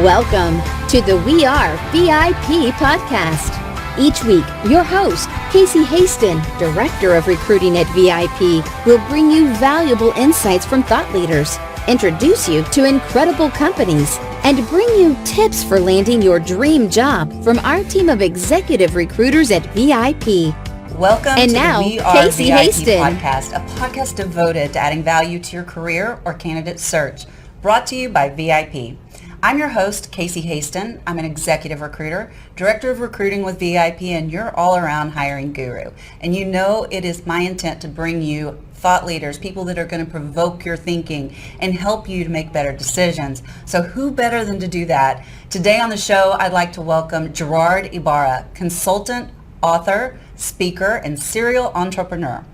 Welcome to the We Are VIP podcast. Each week, your host, Casey Hasten, Director of Recruiting at VIP, will bring you valuable insights from thought leaders, introduce you to incredible companies, and bring you tips for landing your dream job from our team of executive recruiters at VIP. Welcome and to now, the We Are Casey VIP Hasten. podcast, a podcast devoted to adding value to your career or candidate search, brought to you by VIP. I'm your host, Casey Hasten. I'm an executive recruiter, director of recruiting with VIP, and your all-around hiring guru. And you know it is my intent to bring you thought leaders, people that are going to provoke your thinking and help you to make better decisions. So who better than to do that? Today on the show, I'd like to welcome Gerard Ibarra, consultant, author, speaker, and serial entrepreneur.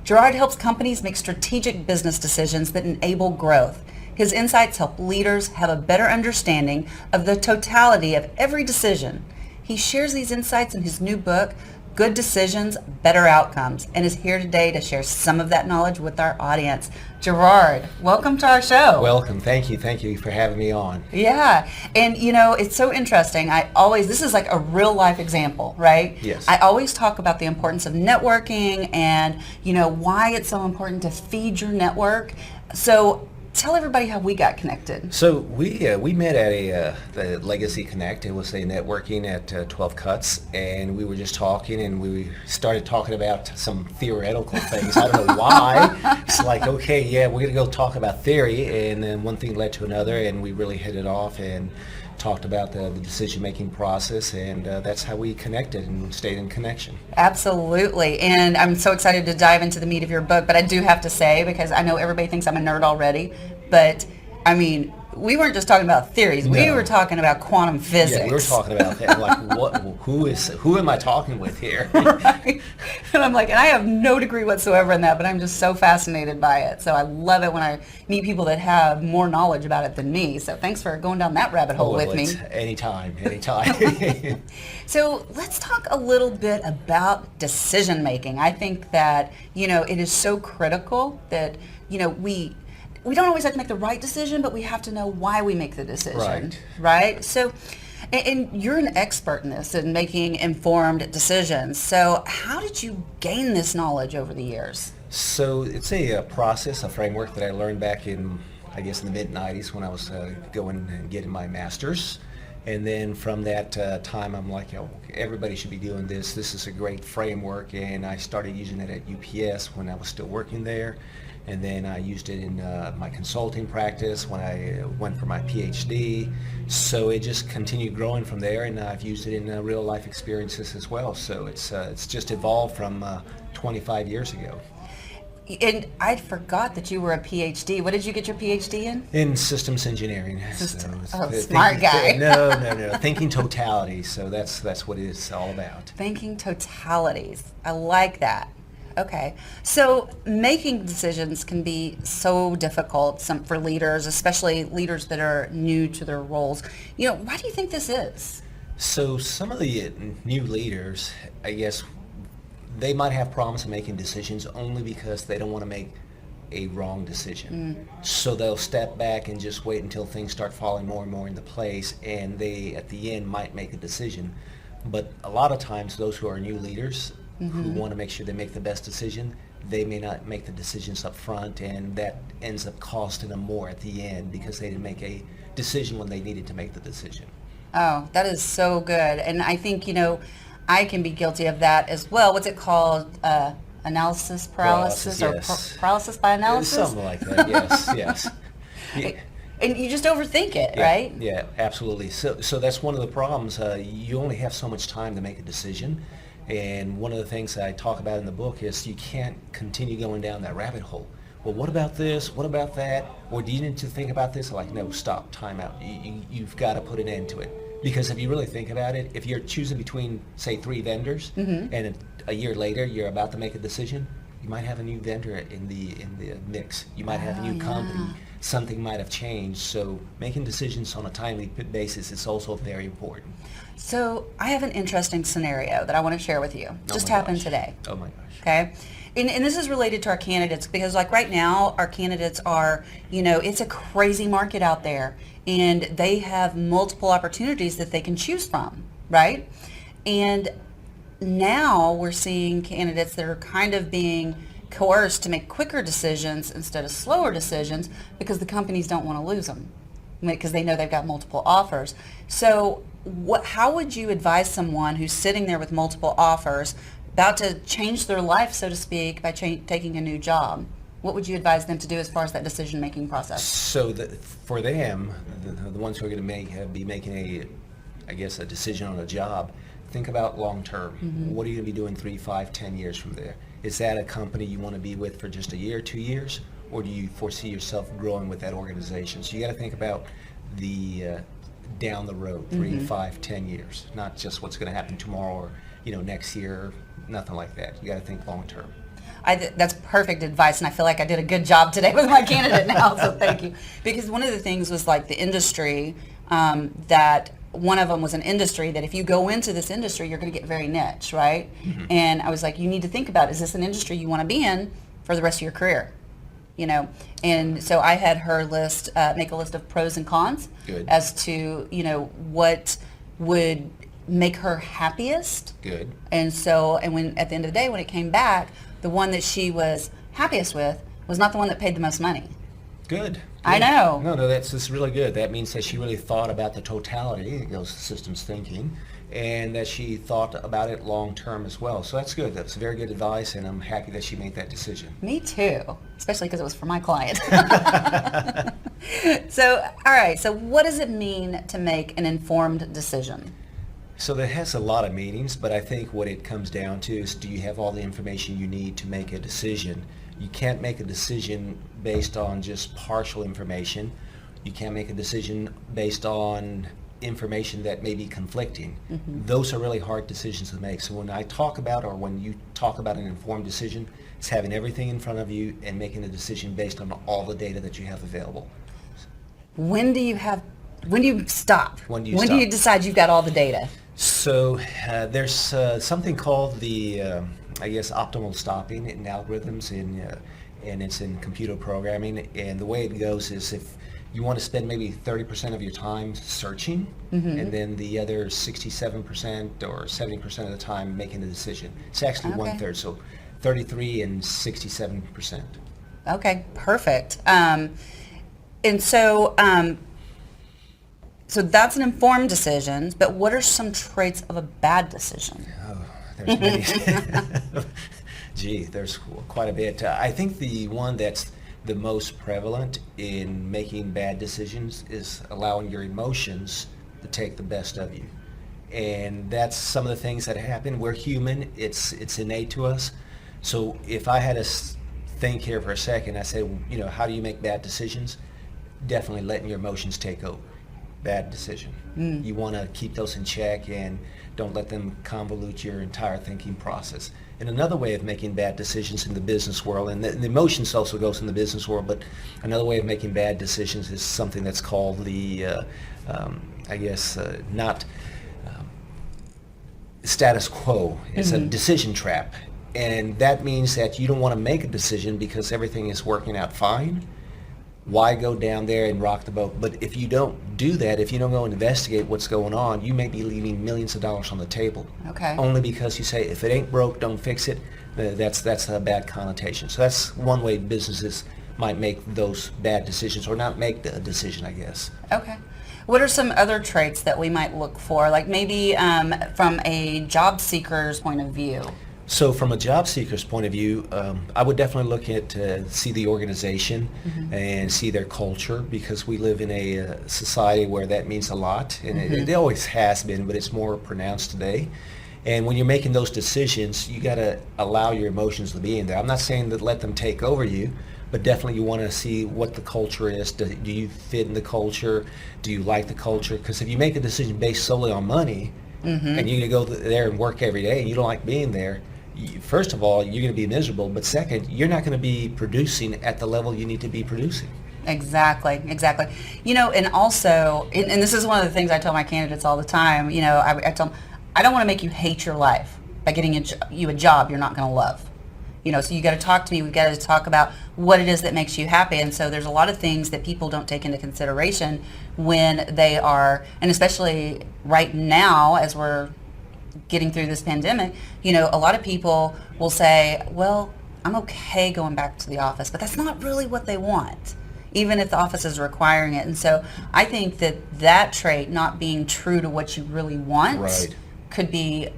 Gerard helps companies make strategic business decisions that enable growth. His insights help leaders have a better understanding of the totality of every decision. He shares these insights in his new book, Good Decisions, Better Outcomes, and is here today to share some of that knowledge with our audience. Gerard, welcome to our show. Welcome. Thank you for having me on. Yeah. And you know, it's so interesting. This is like a real life example, right? Yes. I always talk about the importance of networking and, you know, why it's so important to feed your network. So tell everybody how we got connected. So we met at the Legacy Connect. It was a networking at 12 Cuts, and we were just talking, and we started talking about some theoretical things. I don't know why. It's like, okay, yeah, we're gonna go talk about theory, and then one thing led to another, and we really hit it off and talked about the decision-making process, and that's how we connected and stayed in connection. Absolutely. And I'm so excited to dive into the meat of your book, but I do have to say, because I know everybody thinks I'm a nerd already, but I mean, we weren't just talking about theories. No. We were talking about quantum physics. Yeah, we were talking about that. Like, who am I talking with here? Right? And I'm like, and I have no degree whatsoever in that, but I'm just so fascinated by it. So I love it when I meet people that have more knowledge about it than me. So thanks for going down that rabbit hole with me. Anytime. So let's talk a little bit about decision making. I think that, you know, it is so critical that, you know, we don't always have to make the right decision, but we have to know why we make the decision, right? So, and you're an expert in this, in making informed decisions. So how did you gain this knowledge over the years? So it's a process, a framework that I learned back in, I guess, in the mid-90s when I was going and getting my master's. And then from that time, I'm like, oh, everybody should be doing this. This is a great framework. And I started using it at UPS when I was still working there. And then I used it in my consulting practice when I went for my PhD. So it just continued growing from there, and I've used it in real life experiences as well. So it's just evolved from 25 years ago. And I forgot that you were a PhD. What did you get your PhD in? In systems engineering. Smart guy. No. Thinking totality. So that's what it's all about. Thinking totalities. I like that. Okay. So making decisions can be so difficult for leaders, especially leaders that are new to their roles. You know, why do you think this is? So some of the new leaders, I guess, they might have problems in making decisions only because they don't want to make a wrong decision. So they'll step back and just wait until things start falling more and more into place, and they, at the end, might make a decision. But a lot of times, those who are new leaders, who want to make sure they make the best decision, they may not make the decisions up front, and that ends up costing them more at the end because they didn't make a decision when they needed to make the decision. Oh, that is so good. And I think, you know, I can be guilty of that as well. What's it called? Analysis paralysis, yes. Paralysis by analysis? Something like that, yes. Yeah. And you just overthink it, Yeah, right? Yeah, absolutely. So that's one of the problems. You only have so much time to make a decision. And one of the things that I talk about in the book is you can't continue going down that rabbit hole. Well, what about this? What about that? Or do you need to think about this? Like, no, stop, time out. You've got to put an end to it. Because if you really think about it, if you're choosing between, say, 3 vendors, and a year later you're about to make a decision, you might have a new vendor in the mix. You might have a new company something might have changed. So making decisions on a timely basis is also very important. So I have an interesting scenario that I want to share with you. Just happened today. Oh my gosh. Okay. And this is related to our candidates because like right now our candidates are, it's a crazy market out there and they have multiple opportunities that they can choose from, right? And now we're seeing candidates that are kind of being coerced to make quicker decisions instead of slower decisions because the companies don't want to lose them because they know they've got multiple offers. So how would you advise someone who's sitting there with multiple offers about to change their life, so to speak, by taking a new job? What would you advise them to do as far as that decision-making process? So for them, the ones who are going to be making a decision on a job, think about long-term. Mm-hmm. What are you going to be doing 3, 5, 10 years from there? Is that a company you want to be with for just a year, 2 years? Or do you foresee yourself growing with that organization? So you got to think about the down the road, 3, 5, 10 years, not just what's going to happen tomorrow or next year, nothing like that. You got to think long term. That's perfect advice, and I feel like I did a good job today with my candidate now, so thank you. Because one of the things was like the industry, that one of them was an industry that if you go into this industry, you're going to get very niche, right? Mm-hmm. And I was like, you need to think about, is this an industry you want to be in for the rest of your career? And so I had her make a list of pros and cons. Good. As to, what would make her happiest. Good. And when at the end of the day, when it came back, the one that she was happiest with was not the one that paid the most money. Good. I know. No, that's really good. That means that she really thought about the totality, it goes systems thinking, and that she thought about it long term as well. So that's good. That's very good advice, and I'm happy that she made that decision. Me too, especially because it was for my client. So, all right. So what does it mean to make an informed decision? So that has a lot of meanings, but I think what it comes down to is, do you have all the information you need to make a decision? You can't make a decision based on just partial information. You can't make a decision based on information that may be conflicting. Mm-hmm. Those are really hard decisions to make. So when I talk about, or when you talk about an informed decision, it's having everything in front of you and making a decision based on all the data that you have available. When do you stop? When do you decide you've got all the data? So there's something called the, optimal stopping in algorithms, and it's in computer programming. And the way it goes is, if you want to spend maybe 30% of your time searching, mm-hmm. and then the other 67% or 70% of the time making a decision. It's actually Okay. 1/3, so 33 and 67%. Okay, perfect. So that's an informed decision, but what are some traits of a bad decision? Oh, there's many. Gee, there's quite a bit. I think the one that's the most prevalent in making bad decisions is allowing your emotions to take the best of you. And that's some of the things that happen. We're human. It's innate to us. So if I had to think here for a second, I say, how do you make bad decisions? Definitely letting your emotions take over. Bad decision. You want to keep those in check and don't let them convolute your entire thinking process. And another way of making bad decisions in the business world, and the emotions also goes in the business world, but another way of making bad decisions is something that's called the, status quo. It's Mm-hmm. a decision trap. And that means that you don't want to make a decision because everything is working out fine. Why go down there and rock the boat? But if you don't do that, if you don't go and investigate what's going on, you may be leaving millions of dollars on the table. Okay. Only because you say, if it ain't broke, don't fix it. That's a bad connotation. So that's one way businesses might make those bad decisions, or not make the decision, I guess. Okay. What are some other traits that we might look for, like maybe from a job seeker's point of view? So from a job seeker's point of view, I would definitely look at see the organization, mm-hmm. and see their culture, because we live in a society where that means a lot, and mm-hmm. it always has been, but it's more pronounced today. And when you're making those decisions, you got to allow your emotions to be in there. I'm not saying that let them take over you, but definitely you want to see what the culture is. Do you fit in the culture? Do you like the culture? Because if you make a decision based solely on money, mm-hmm. and you're going to go there and work every day and you don't like being there, first of all, you're going to be miserable, but second, you're not going to be producing at the level you need to be producing. Exactly. And also, and this is one of the things I tell my candidates all the time, I tell them, I don't want to make you hate your life by getting you a job you're not going to love. So you got to talk to me. We've got to talk about what it is that makes you happy. And so there's a lot of things that people don't take into consideration when they are, and especially right now as we're getting through this pandemic, a lot of people will say, well, I'm okay going back to the office, but that's not really what they want, even if the office is requiring it. And so I think that trait, not being true to what you really want, Right. could be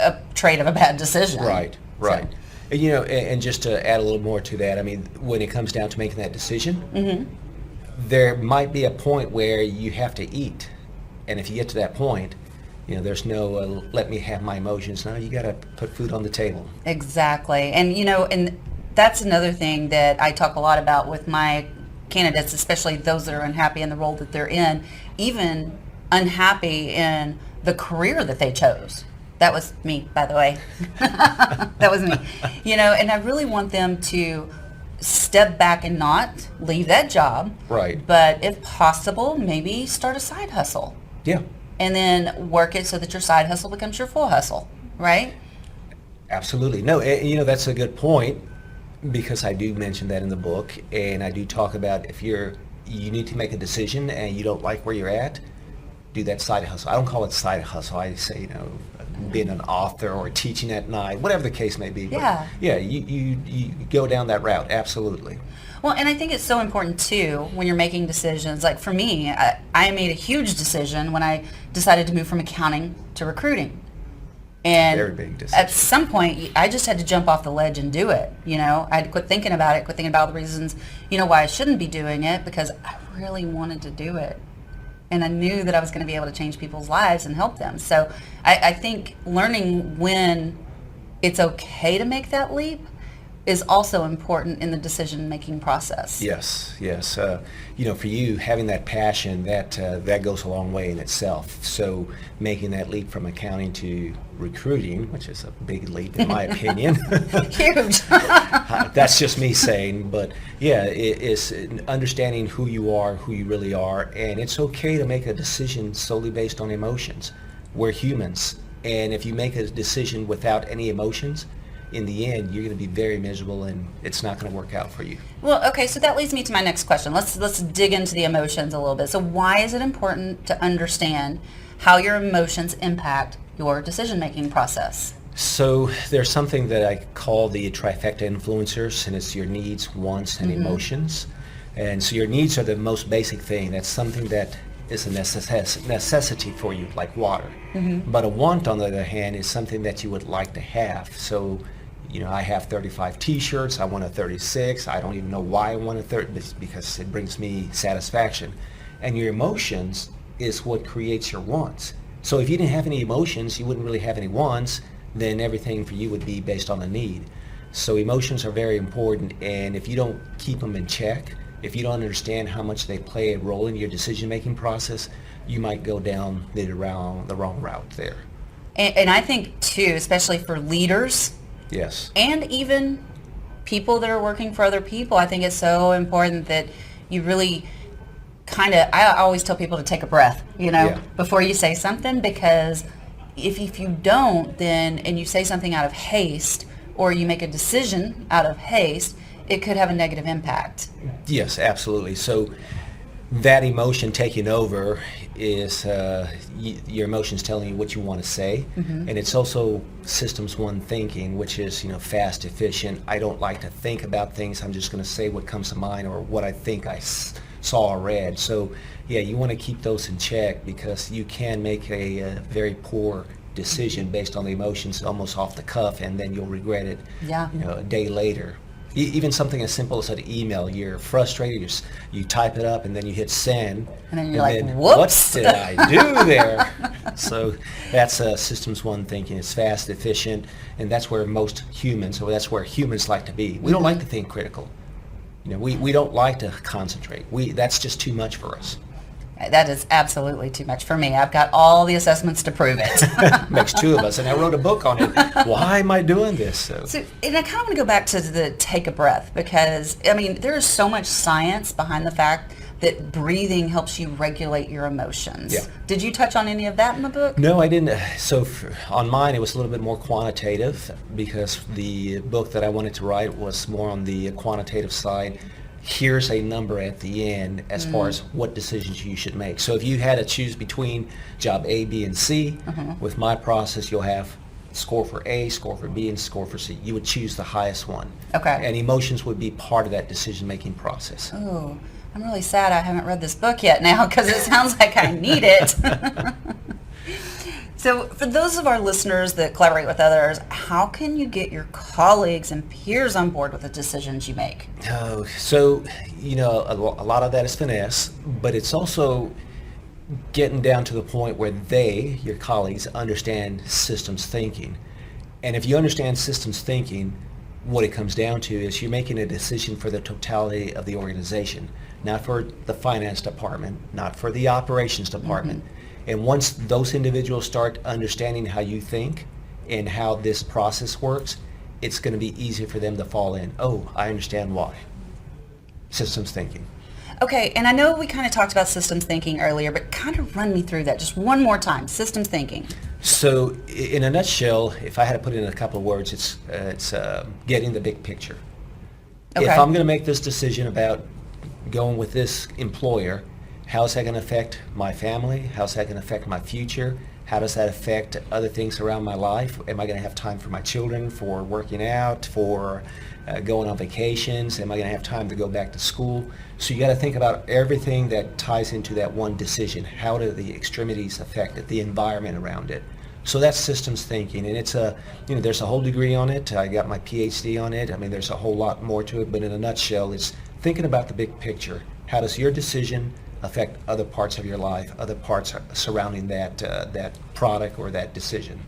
a trait of a bad decision. Right. So, And just to add a little more to that, I mean, when it comes down to making that decision, there might be a point where you have to eat. And if you get to that point, there's no let me have my emotions. No, you got to put food on the table. Exactly. And, and that's another thing that I talk a lot about with my candidates, especially those that are unhappy in the role that they're in, even unhappy in the career that they chose. That was me, by the way. That was me. And I really want them to step back and not leave that job. Right. But if possible, maybe start a side hustle. Yeah. And then work it so that your side hustle becomes your full hustle, right? Absolutely. No, that's a good point, because I do mention that in the book, and I do talk about if you need to make a decision and you don't like where you're at, do that side hustle. I don't call it side hustle. I say, being an author or teaching at night, whatever the case may be. Yeah. But yeah, you go down that route. Absolutely. Well, and I think it's so important too when you're making decisions. Like for me, I made a huge decision when I decided to move from accounting to recruiting. And Very big decision. At some point, I just had to jump off the ledge and do it. I had to quit thinking about it, quit thinking about the reasons, why I shouldn't be doing it, because I really wanted to do it. And I knew that I was going to be able to change people's lives and help them. So I think learning when it's okay to make that leap is also important in the decision-making process. Yes. For you, having that passion, that goes a long way in itself. So making that leap from accounting to recruiting, which is a big leap in my opinion. Huge. That's just me saying, but yeah, it's understanding who you are, who you really are, and it's okay to make a decision solely based on emotions. We're humans, and if you make a decision without any emotions, in the end, you're going to be very miserable, and it's not going to work out for you. Well, okay, so that leads me to my next question. Let's dig into the emotions a little bit. So why is it important to understand how your emotions impact your decision-making process? So there's something that I call the trifecta influencers, and it's your needs, wants, and emotions. And so your needs are the most basic thing. That's something that is a necessity for you, like water. But a want, on the other hand, is something that you would like to have. So I have 35 t-shirts, I want a 36, I don't even know why I want a 30, because it brings me satisfaction. And your emotions is what creates your wants. So if you didn't have any emotions, you wouldn't really have any wants, then everything for you would be based on a need. So emotions are very important, and if you don't keep them in check, if you don't understand how much they play a role in your decision-making process, you might go down the wrong route there. And I think too, especially for leaders, Yes. and even people that are working for other people, I think it's so important that you really I always tell people to take a breath, before you say something, because if you don't, then, and you say something out of haste, or you make a decision out of haste, it could have a negative impact. Yes, absolutely. So that emotion taking over is your emotions telling you what you want to say. And it's also systems one thinking, which is fast, efficient. I don't like to think about things. I'm just going to say what comes to mind or what I think I saw or read. So yeah, you want to keep those in check, because you can make a very poor decision based on the emotions almost off the cuff, and then you'll regret it a day later. Even something as simple as an email, you're frustrated, you type it up, and then you hit send. And then you're like, whoops. What did I do there? So that's systems one thinking. It's fast, efficient, and that's where that's where humans like to be. We don't like to think critical. We don't like to concentrate. That's just too much for us. That is absolutely too much for me. I've got all the assessments to prove it. Makes two of us, and I wrote a book on it. Why am I doing this? So, and I kind of want to go back to the take a breath, because, I mean, there is so much science behind the fact that breathing helps you regulate your emotions. Yeah. Did you touch on any of that in the book? No, I didn't. So on mine, it was a little bit more quantitative, because the book that I wanted to write was more on the quantitative side. Here's a number at the end as far as what decisions you should make. So if you had to choose between job A, B, and C, with my process, you'll have score for A, score for B, and score for C. You would choose the highest one. Okay. And emotions would be part of that decision-making process. Oh, I'm really sad I haven't read this book yet now, because it sounds like I need it. So for those of our listeners that collaborate with others, how can you get your colleagues and peers on board with the decisions you make? Oh, so, a lot of that is finesse, but it's also getting down to the point where they, your colleagues, understand systems thinking. And if you understand systems thinking, what it comes down to is you're making a decision for the totality of the organization, not for the finance department, not for the operations department. And once those individuals start understanding how you think and how this process works, it's going to be easier for them to fall in. Oh, I understand why. Systems thinking. Okay, and I know we kind of talked about systems thinking earlier, but kind of run me through that just one more time. Systems thinking. So in a nutshell, if I had to put it in a couple of words, it's getting the big picture. Okay. If I'm going to make this decision about going with this employer, how's that going to affect my family? How's that going to affect my future? How does that affect other things around my life? Am I going to have time for my children, for working out, for going on vacations? Am I going to have time to go back to school? So you got to think about everything that ties into that one decision. How do the extremities affect it, the environment around it? So that's systems thinking, and it's there's a whole degree on it. I got my PhD on it. I mean, there's a whole lot more to it, but in a nutshell, it's thinking about the big picture. How does your decision affect other parts of your life, other parts surrounding that product or that decision?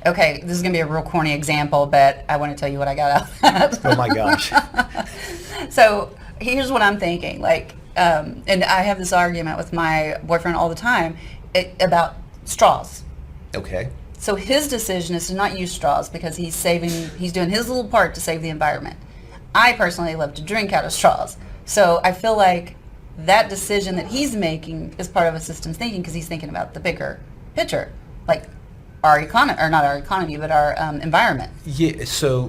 Okay, this is going to be a real corny example, but I want to tell you what I got out of that. Oh my gosh. So here's what I'm thinking. And I have this argument with my boyfriend all the time about straws. Okay. So his decision is to not use straws because he's doing his little part to save the environment. I personally love to drink out of straws. So I feel like that decision that he's making is part of a systems thinking, because he's thinking about the bigger picture, like our economy, or not our economy, but our environment. Yeah, so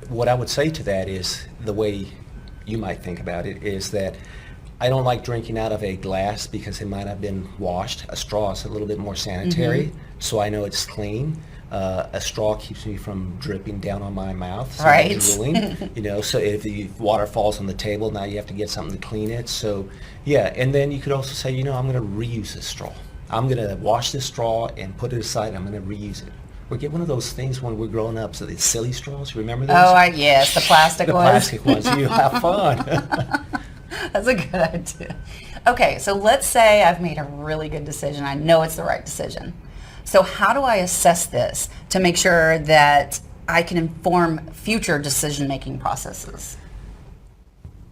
what I would say to that is, the way you might think about it is that I don't like drinking out of a glass because it might have been washed. A straw is a little bit more sanitary, so I know it's clean. A straw keeps me from dripping down on my mouth. So Right. that's ruling, so if the water falls on the table, now you have to get something to clean it. So, yeah, and then you could also say, I'm going to reuse this straw. I'm going to wash this straw and put it aside. I'm going to reuse it. Or get one of those things when we're growing up, so the silly straws. Remember those? Oh, yes, the plastic The ones. plastic ones. You have fun. That's a good idea. Okay, so let's say I've made a really good decision. I know it's the right decision. So how do I assess this to make sure that I can inform future decision-making processes?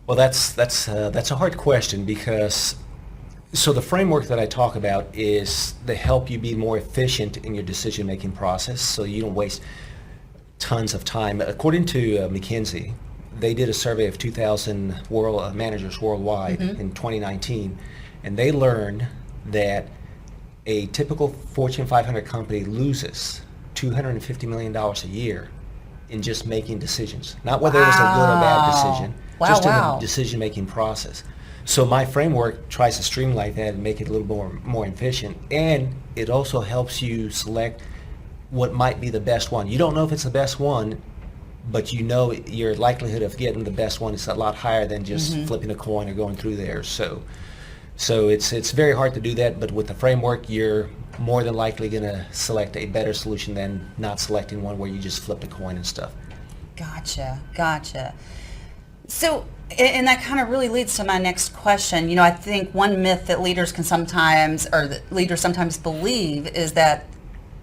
Well, that's a hard question, because so the framework that I talk about is to help you be more efficient in your decision-making process, so you don't waste tons of time. According to McKinsey, they did a survey of 2,000 managers worldwide in 2019, and they learned that a typical Fortune 500 company loses $250 million a year in just making decisions. Not whether it was a good or bad decision, just in the decision-making process. So my framework tries to streamline that and make it a little more efficient, and it also helps you select what might be the best one. You don't know if it's the best one, but your likelihood of getting the best one is a lot higher than just flipping a coin or going through there. So it's very hard to do that, but with the framework, you're more than likely going to select a better solution than not selecting one where you just flip a coin and stuff. Gotcha. So, and that kind of really leads to my next question. I think one myth that leaders sometimes believe is that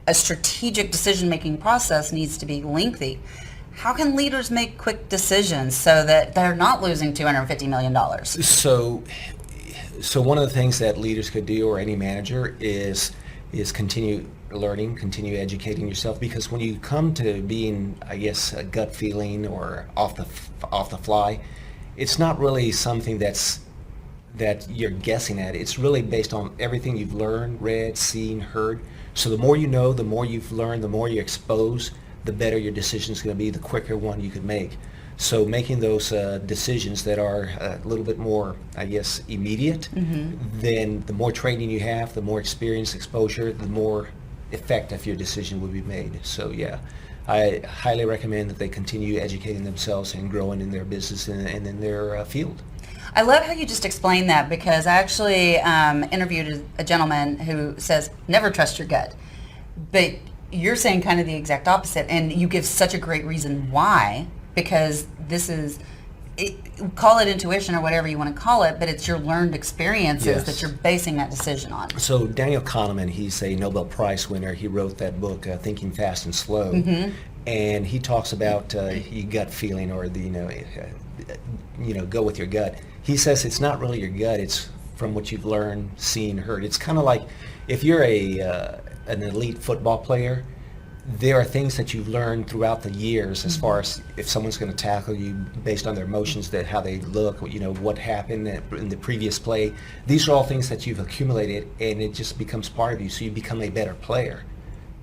a strategic decision-making process needs to be lengthy. How can leaders make quick decisions so that they're not losing $250 million? So So one of the things that leaders could do, or any manager, is continue learning, continue educating yourself, because when you come to being, I guess, a gut feeling or off the fly, it's not really something that you're guessing at. It's really based on everything you've learned, read, seen, heard. So the more you know, the more you've learned, the more you're exposed, the better your decision's going to be, the quicker one you could make. So making those decisions that are a little bit more, I guess, immediate, then the more training you have, the more experience, exposure, the more effective your decision will be made. So yeah, I highly recommend that they continue educating themselves and growing in their business and in their field. I love how you just explained that, because I actually interviewed a gentleman who says, never trust your gut. But you're saying kind of the exact opposite, and you give such a great reason why, because this is, call it intuition or whatever you want to call it, but it's your learned experiences that you're basing that decision on. So Daniel Kahneman, he's a Nobel Prize winner. He wrote that book, Thinking Fast and Slow, and he talks about your gut feeling, or the go with your gut. He says it's not really your gut; it's from what you've learned, seen, heard. It's kind of like if you're an elite football player. There are things that you've learned throughout the years, as far as if someone's going to tackle you based on their emotions, that how they look, what happened in the previous play. These are all things that you've accumulated, and it just becomes part of you, so you become a better player.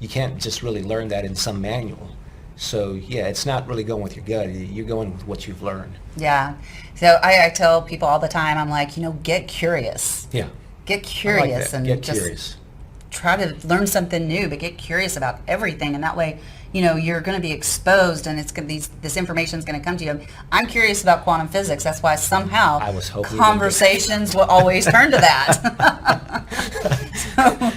You can't just really learn that in some manual. So yeah, it's not really going with your gut. You're going with what you've learned. Yeah. So I tell people all the time, I'm like, get curious. Yeah. Get curious. I like that. Get curious. Try to learn something new, but get curious about everything, and that way, you're going to be exposed, and it's going to this information is going to come to you. I'm curious about quantum physics. That's why somehow I was hoping conversations will always turn to that. So,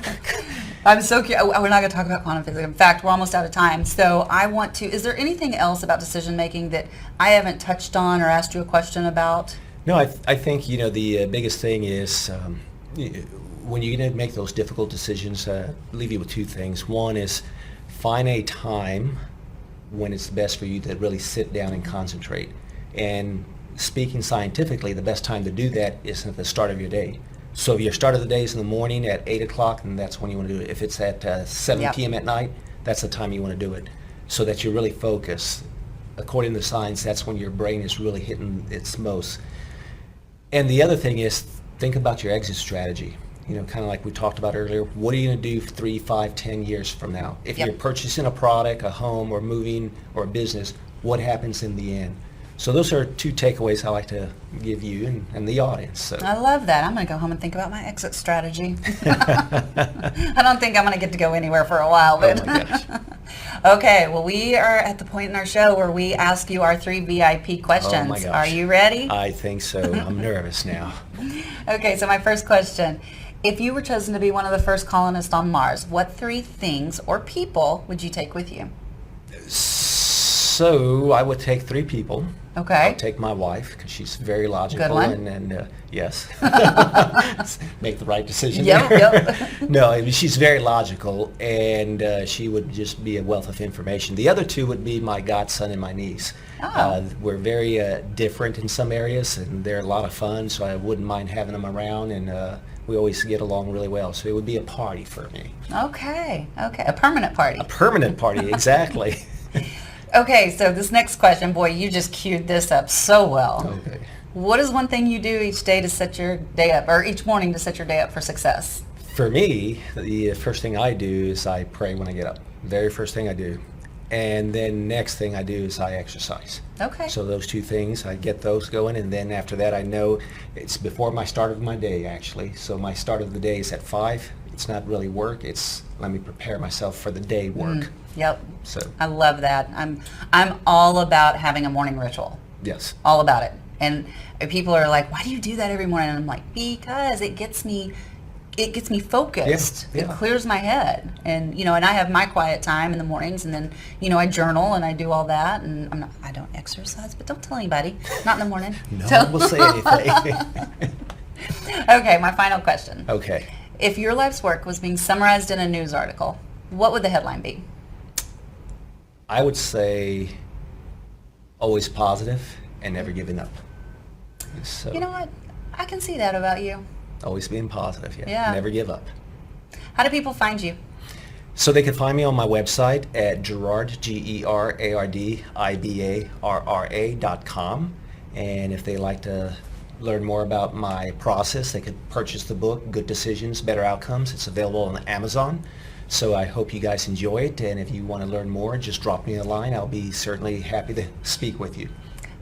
I'm so curious. We're not going to talk about quantum physics. In fact, we're almost out of time. So I want to. Is there anything else about decision making that I haven't touched on or asked you a question about? No, I think the biggest thing is. When you're going to make those difficult decisions, leave you with two things. One is find a time when it's best for you to really sit down and concentrate. And speaking scientifically, the best time to do that is at the start of your day. So if your start of the day is in the morning at 8 o'clock, then that's when you want to do it. If it's at 7 p.m. at night, that's the time you want to do it, so that you're really focused. According to science, that's when your brain is really hitting its most. And the other thing is, think about your exit strategy. Kind of like we talked about earlier, what are you going to do 3, 5, 10 years from now? If you're purchasing a product, a home, or moving, or a business, what happens in the end? So those are two takeaways I like to give you and the audience. So. I love that. I'm going to go home and think about my exit strategy. I don't think I'm going to get to go anywhere for a while. But Oh my gosh. Okay, well, we are at the point in our show where we ask you our 3 VIP questions. Oh my gosh. Are you ready? I think so. I'm nervous now. Okay, so my first question. If you were chosen to be one of the first colonists on Mars, what 3 things or people would you take with you? So I would take 3 people. Okay. I'll take my wife, because she's very logical. Good one. And yes, make the right decision. Yep. No, I mean, she's very logical, and she would just be a wealth of information. The other 2 would be my godson and my niece. Oh. We're very different in some areas, and they're a lot of fun, so I wouldn't mind having them around, and we always get along really well. So it would be a party for me. Okay, a permanent party. A permanent party, exactly. Okay, so this next question, boy, you just queued this up so well. Okay. What is one thing you do each day to set your day up, or each morning to set your day up for success? For me, the first thing I do is I pray when I get up. Very first thing I do. And then next thing I do is I exercise. Okay. So those 2 things, I get those going, and then after that I know it's before my start of my day, actually. So my start of the day is at 5. It's not really work, it's let me prepare myself for the day work. Yep. So I love that. I'm all about having a morning ritual. yes. All about it. And people are like, why do you do that every morning? And I'm like, because it gets me focused. Yeah. It clears my head. And and I have my quiet time in the mornings, and then I journal and I do all that, and I don't exercise, but don't tell anybody. Not in the morning. No one will say anything. Okay, my final question. Okay. If your life's work was being summarized in a news article, what would the headline be? I would say always positive and never giving up. So, You know what? I can see that about you. Always being positive, Yeah. Never give up. How do people find you? So they can find me on my website at Gerard, GerardIbarra.com. And if they like to learn more about my process, they could purchase the book, Good Decisions, Better Outcomes. It's available on Amazon. So I hope you guys enjoy it. And if you want to learn more, just drop me a line. I'll be certainly happy to speak with you.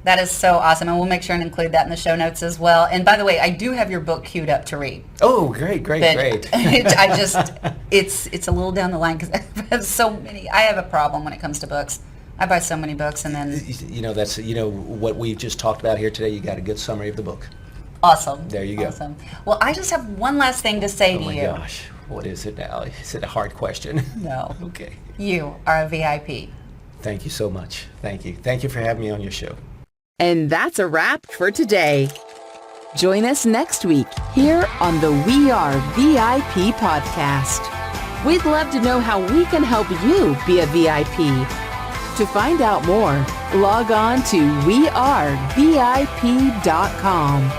That is so awesome, and we'll make sure and include that in the show notes as well. And by the way, I do have your book queued up to read. Oh, great. It's a little down the line because I have so many. I have a problem when it comes to books. I buy so many books, and then that's what we've just talked about here today. You got a good summary of the book. Awesome. There you go. Awesome. Well, I just have one last thing to say to you. Oh my gosh, what is it now? Is it a hard question? No. Okay. You are a VIP. Thank you so much. Thank you. Thank you for having me on your show. And that's a wrap for today. Join us next week here on the We Are VIP podcast. We'd love to know how we can help you be a VIP. To find out more, log on to wearevip.com.